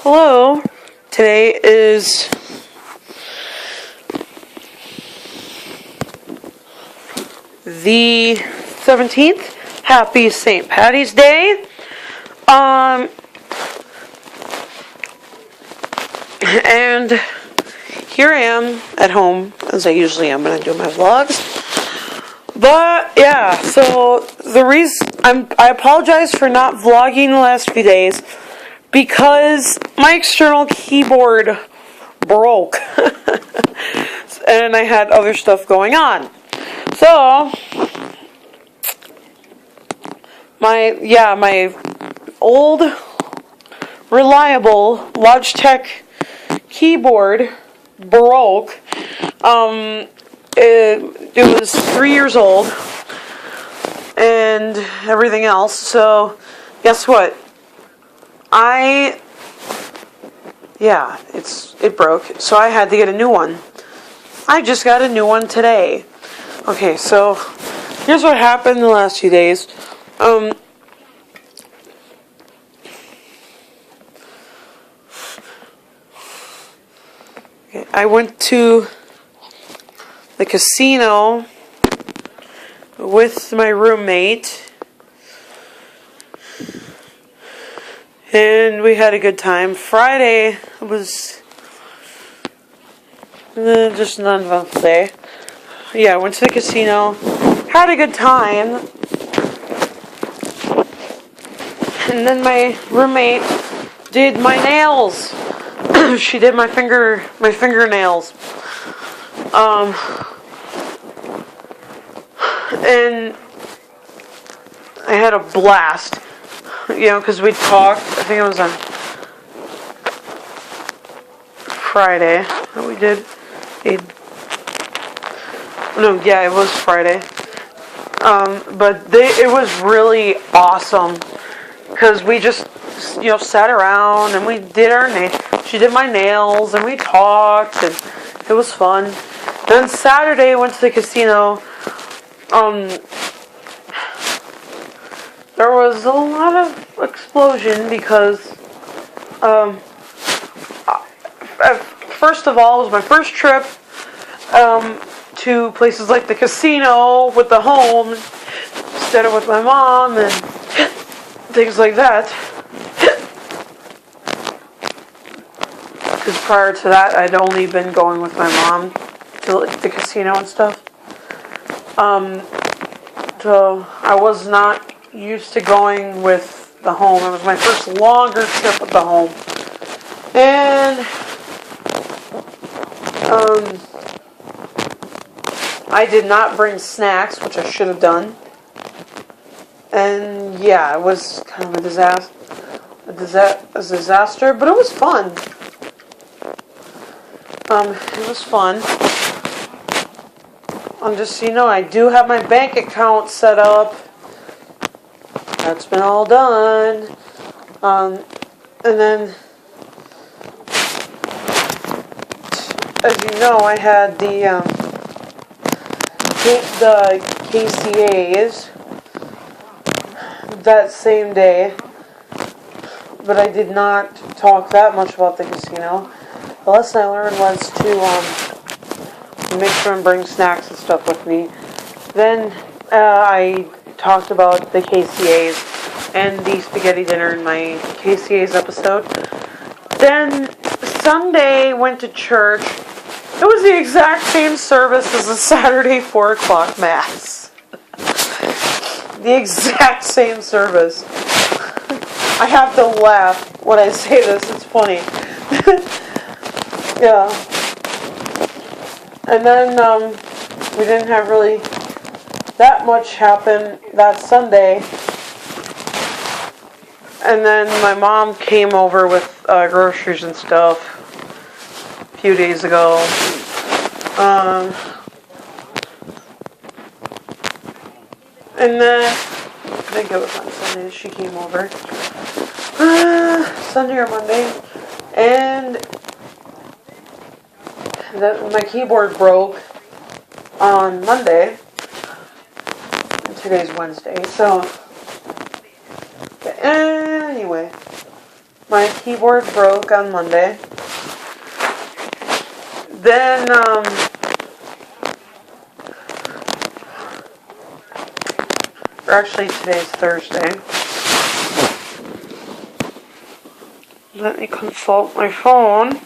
Hello, today is the 17th. Happy St. Patty's Day. And here I am at home, as I usually am when I do my vlogs. But yeah, so the reason I apologize for not vlogging the last few days because my external keyboard broke and I had other stuff going on. So my old reliable Logitech keyboard broke. It was 3 years old and everything else. So guess what? It broke. So I had to get a new one. I just got a new one today. Okay, so here's what happened the last few days. I went to the casino with my roommate, and we had a good time. Friday was just an uneventful day. Yeah, I went to the casino, had a good time, and then my roommate did my nails. She did my fingernails. And I had a blast, because we talked. I think it was on Friday that we did. It was Friday. But it was really awesome because we just sat around and we did our She did my nails and we talked and it was fun. Then Saturday I went to the casino. There was a lot of explosion because first of all, it was my first trip to places like the casino with the home instead of with my mom and things like that. Because prior to that, I'd only been going with my mom to the casino and stuff. So I was not used to going with the home. It was my first longer trip with the home. And I did not bring snacks, which I should have done. And yeah, it was kind of a disaster, but it was fun. It was fun. Just so you know, I do have my bank account set up. That's been all done. And then, as you know, I had the KCAs that same day, but I did not talk that much about the casino. The lesson I learned was to make sure and bring snacks and stuff with me. Then I talked about the KCAs and the spaghetti dinner in my KCAs episode. Then Sunday went to church. It was the exact same service as the Saturday 4 o'clock Mass. The exact same service. I have to laugh when I say this. It's funny. Yeah. And then we didn't have really that much happen that Sunday. And then my mom came over with groceries and stuff a few days ago. And then I think it was on Sunday she came over. Sunday or Monday. And my keyboard broke on Monday. And today's Wednesday. So, anyway. My keyboard broke on Monday. Then, or actually today's Thursday. Let me consult my phone.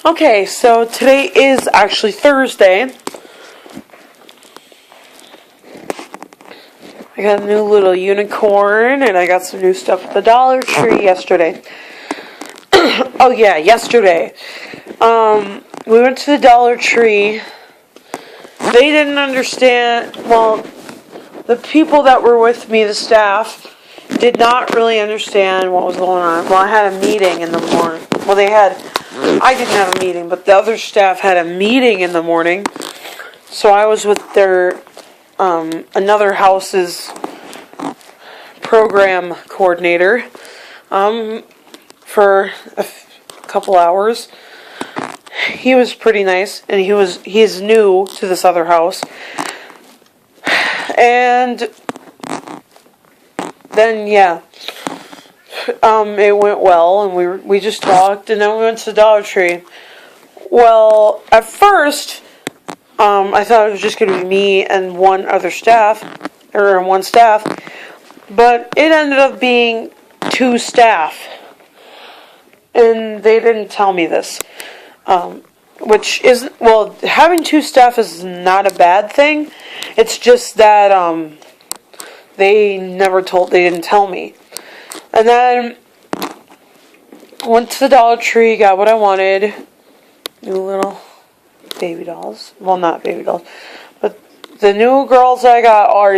Okay, so today is actually Thursday. I got a new little unicorn, and I got some new stuff at the Dollar Tree yesterday. Oh yeah, yesterday. We went to the Dollar Tree. They didn't understand, well, the people that were with me, the staff, did not really understand what was going on. Well, I had a meeting in the morning. Well, I didn't have a meeting, but the other staff had a meeting in the morning. So I was with their, another house's program coordinator, for a couple hours. He was pretty nice, and he's new to this other house. And then, yeah, it went well, and we just talked, and then we went to the Dollar Tree. Well, at first, I thought it was just going to be me and one staff, but it ended up being 2 staff, and they didn't tell me this, which is, well, having 2 staff is not a bad thing. It's just that, they didn't tell me. And then, went to the Dollar Tree, got what I wanted. New little baby dolls. Well, not baby dolls. But the new girls I got are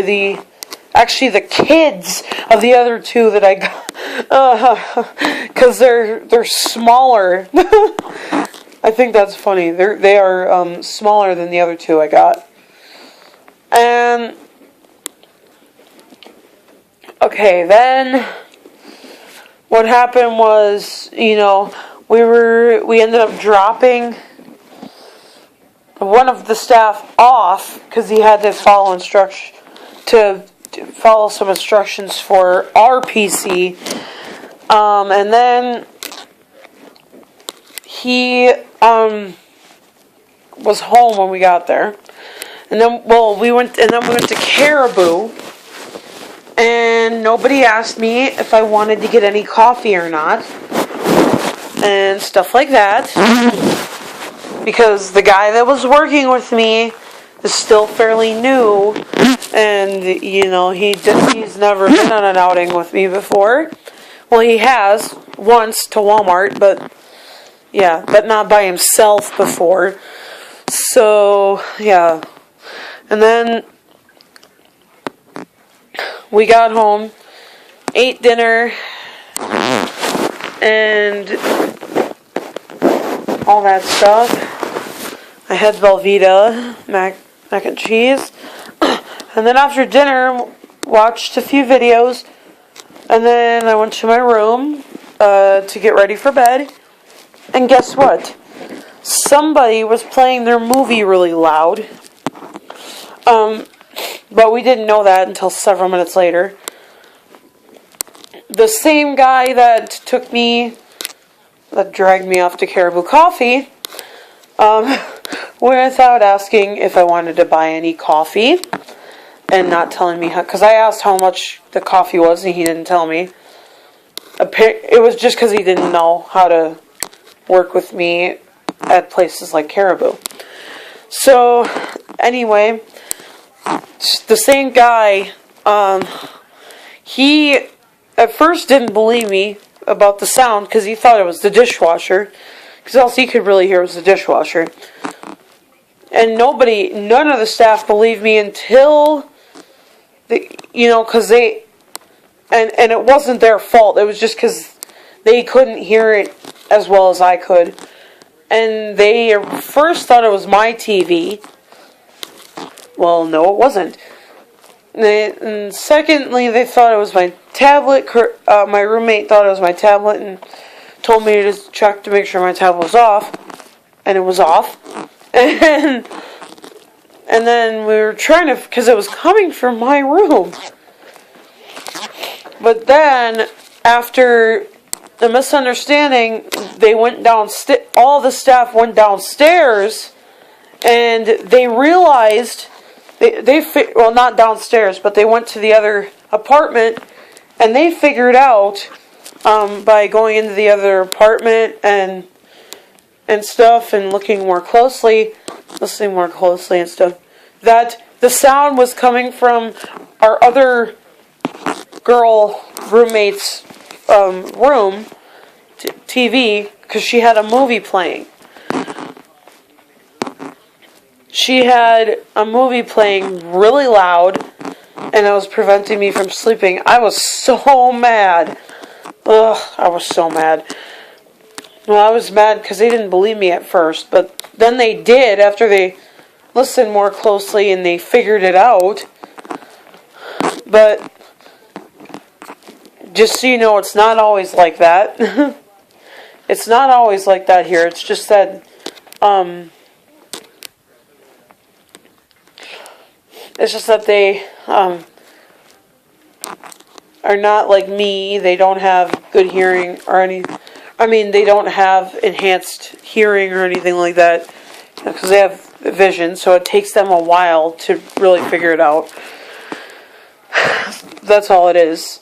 actually the kids of the other 2 that I got. Because they're smaller. I think that's funny. They are smaller than the other 2 I got. And okay, then what happened was, we ended up dropping one of the staff off because he had to follow some instructions for our PC. And then he was home when we got there. And then, we went to Caribou, and nobody asked me if I wanted to get any coffee or not, and stuff like that, because the guy that was working with me is still fairly new, and, he's never been on an outing with me before. Well, he has, once, to Walmart, but not by himself before. So, yeah. And then we got home, ate dinner, and all that stuff. I had Velveeta, mac and cheese. And then after dinner, watched a few videos. And then I went to my room to get ready for bed. And guess what? Somebody was playing their movie really loud. But we didn't know that until several minutes later. The same guy that dragged me off to Caribou Coffee, without asking if I wanted to buy any coffee, and not telling me because I asked how much the coffee was, and he didn't tell me. It was just because he didn't know how to work with me at places like Caribou. So, anyway, the same guy, he at first didn't believe me about the sound because he thought it was the dishwasher, because all he could really hear was the dishwasher. And none of the staff believed me until, because and it wasn't their fault. It was just because they couldn't hear it as well as I could. And they first thought it was my TV. Well, no, it wasn't. And secondly, they thought it was my tablet. My roommate thought it was my tablet and told me to check to make sure my tablet was off. And it was off. And then we were trying to, because it was coming from my room. But then, after the misunderstanding, they went all the staff went downstairs, and they realized, well, not downstairs, but they went to the other apartment, and they figured out, by going into the other apartment and stuff, and listening more closely and stuff, that the sound was coming from our other girl roommate's room TV, because she had a movie playing. She had a movie playing really loud, and it was preventing me from sleeping. I was so mad. Ugh, I was so mad. Well, I was mad because they didn't believe me at first, but then they did after they listened more closely and they figured it out. But just so you know, it's not always like that. It's not always like that here. It's just that, they are not like me. They don't have good hearing or they don't have enhanced hearing or anything like that, because they have vision, so it takes them a while to really figure it out. That's all it is.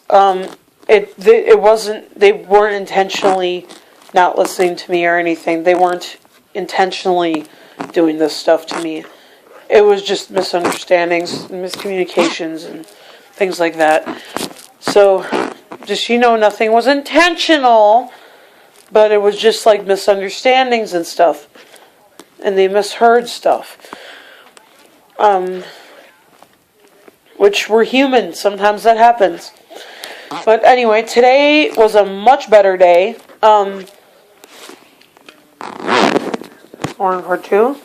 It wasn't. They weren't intentionally not listening to me or anything. They weren't intentionally doing this stuff to me. It was just misunderstandings, miscommunications, and things like that. So, just nothing was intentional, but it was just like misunderstandings and stuff, and they misheard stuff. Which we're human. Sometimes that happens. But anyway, today was a much better day. 1 for 2.